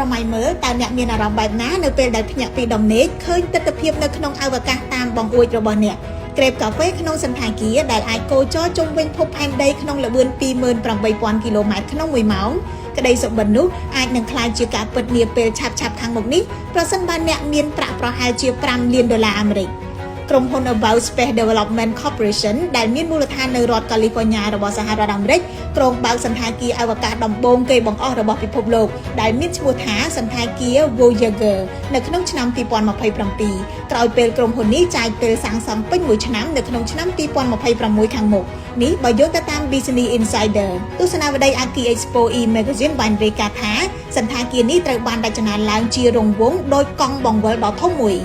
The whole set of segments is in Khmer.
សម័យមើលតើអ្នកមានអារម្មណ៍បែបណានៅពេលដែលភ្ញាក់ពីដំណេកឃើញទស្សនភាពនៅក្នុងអវកាសតាមបង្អួចរបស់អ្នកក្រេបកាហ្វេក្នុងសន្តាគារដែលអាចកូរចរជុំវិញភពផែនដីក្នុងល្បឿន 28,000 គីឡូម៉ែត្រក្នុង1ម៉ោងក្តីសុបិននោះអាចនឹងក្លាយជាការពិតនាពេលឆាប់ខាងមុខនេះប្រសិនបើអ្នកមានប្រាក់ប្រហែលជា$5 លានអាមេរិកក្រុមហ៊ុន About Space Development Corporation ដែលមានមូលដ្ឋាននៅរដ្ឋ California របស់សហរដ្ឋអាមេរិកក្រុងបើកសន្តាគារអវកាសដំបូងគេបង្អស់របស់ពិភពលោកដែលមានឈ្មោះថាសន្តាគារ Voyager នៅក្នុងឆ្នាំ 2027 ក្រោយពេលក្រុមហ៊ុននេះចាយពេលសាងសង់ពេញមួយឆ្នាំនៅក្នុងឆ្នាំ 2026 ខាងមុខនេះបើយោងទៅតាម Business Insider ទស្សនាវដ្តី Aki Expo E-Magazine បានរាយការណ៍ថាសន្តាគារនេះត្រូវបានរចនាឡើងជារង្វង់ដោយកង់បង្វិលដ៏ធំមួយ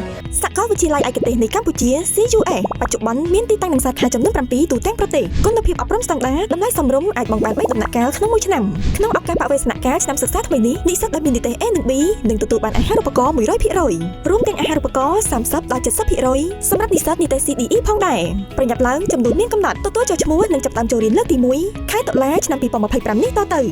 សាកលវិទ្យាល័យឯកទេសនៃកម្ពុជា CUS បច្ចុប្បន្នមានទីតាំងនិងសាខាចំនួន7ទូទាំងប្រទេសគុណភាពអប់រំស្តង់ដារតម្លៃសមរម្យអាចបង់បាន3ដំណាក់កាលក្នុងមួយឆ្នាំក្នុងឱកាសបរិវេណការឆ្នាំសិក្សាថ្មីនេះនិស្សិតដែលមាននិទ្ទេស A និង B នឹងទទួលបានអាហារូបករណ៍ 100% រួមទាំងអាហារូបករណ៍ 30 ដល់ 70% សម្រាប់និស្សិតនិទ្ទេស CDE ផងដែរប្រញាប់ឡើងចំនួនមានកំណត់ទទួលចុះឈ្មោះនិងចាប់ផ្ដើមចូលរៀនលើកទី1ខែតុលាឆ្នាំ 2025 នេះតទៅ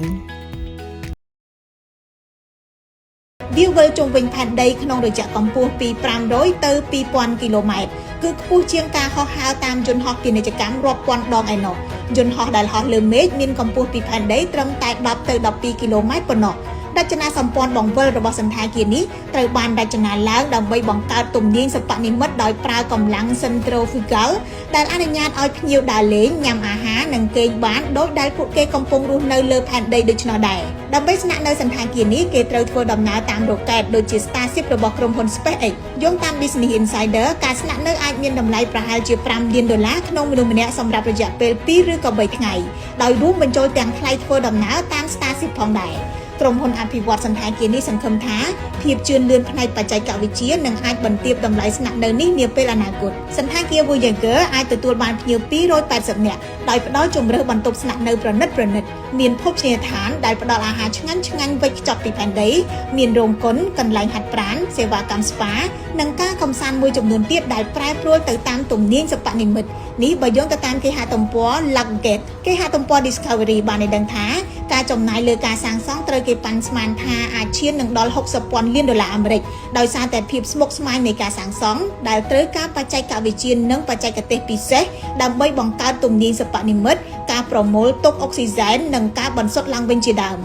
វាវិលជុំវិញផែនដីក្នុងរយៈកម្ពស់ពី500ទៅ2000គីឡូម៉ែត្រគឺខ្ពស់ជាងការហោះហើរតាមយន្តហោះពាណិជ្ជកម្មរាប់ពាន់ដងឯណោះយន្តហោះដែលហោះលើមេឃមានកម្ពស់ពីផែនដីត្រឹមតែ10ទៅ12គីឡូម៉ែត្រប៉ុណ្ណោះរចនាសម្ព័ន្ធបង្វិលរបស់សន្តាគារនេះត្រូវបានរចនាឡើងដើម្បីបង្កើតទំនាញសិប្បនិម្មិតដោយប្រើកម្លាំង Centrifugal ដែលអនុញ្ញាតឲ្យភ្ញៀវដើរលេងញ៉ាំអាហារនិងគេងបានដោយដែលពួកគេកំពុងរស់នៅលើផែនដីដូច្នោះដែរដើម្បីស្នាក់នៅសន្តាគារនេះគេត្រូវធ្វើដំណើរតាមរ៉ុកែតដូចជា Starship របស់ក្រុមហ៊ុន SpaceX យោងតាម Business Insider ការស្នាក់នៅអាចមានតម្លៃប្រហែលជា$5 លានក្នុងមនុស្សម្នាក់សម្រាប់រយៈពេល2ឬក៏3ថ្ងៃដោយរួមបញ្ចូលទាំងថ្លៃធ្វើដំណើរតាម Starship ផងដែរក្រុមហ៊ុនអភិវឌ្ឍសន្តាគារនេះសង្ឃឹមថាភាពជឿនលឿនផ្នែកបច្ចេកវិទ្យានឹងអាចបន្ទាបតម្លៃស្នាក់នៅនេះនាពេលអនាគតសន្តាគារ Voyager អាចទទួលបានភ្ញៀវ280នាក់ដោយផ្ដល់ជម្រើសបន្ទប់ស្នាក់នៅប្រណិតមានភោជនីយដ្ឋានដែលផ្ដល់អាហារឆ្ងាញ់វេចខ្ចប់ពីផែនដីមានរោងកុនកន្លែងហាត់ប្រាណសេវាកម្មស្ប៉ានិងការកម្សាន្តមួយចំនួនទៀតដែលប្រែប្រួលទៅតាមទំនាញសិប្បនិម្មិតនេះបើយោងទៅតាមគេហទំព័រ Luggate គេហទំព័រ Discovery បានឲ្យដឹងថាការចំណាយលើការសាងសង់ត្រូវគេប៉ាន់ស្មានថាអាចឈាននឹងដល់$60,000 លានអាមេរិកដោយសារតែភាពស្មុគស្មាញនៃការសាងសង់ដែលត្រូវការបច្ចេកវិទ្យានិងបច្ចេកទេសពិសេសដើម្បីបង្កើតទំនាញសិប្បនិម្មិតការប្រមូលទុកអុកស៊ីសែននិងការបន្សុទ្ធឡើងវិញជាដើម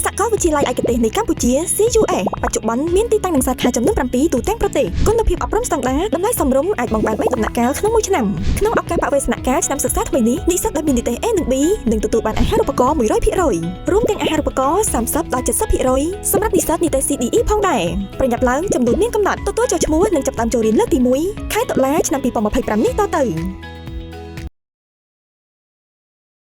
សាកលវិទ្យាល័យឯកទេសនៃកម្ពុជា CUS បច្ចុប្បន្នមានទីតាំងនិងសាខាចំនួន7ទូទាំងប្រទេសគុណភាពអប់រំស្តង់ដារតម្លៃសមរម្យអាចបង់បាន3ដំណាក់កាលក្នុងមួយឆ្នាំក្នុងឱកាសបរិវេណការឆ្នាំសិក្សាថ្មីនេះនិស្សិតដែលមាននិទ្ទេស A និង B នឹងទទួលបានអាហារូបករណ៍ 100% រួមទាំងអាហារូបករណ៍ 30 ដល់ 70% សម្រាប់និស្សិតនិទ្ទេស CDE ផងដែរប្រញាប់ឡើងចំនួនមានកំណត់ទទួលចុះឈ្មោះនិងចាប់ផ្ដើមចូលរៀនលើកទី1ខែតុលាឆ្នាំ 2025 នេះតទៅ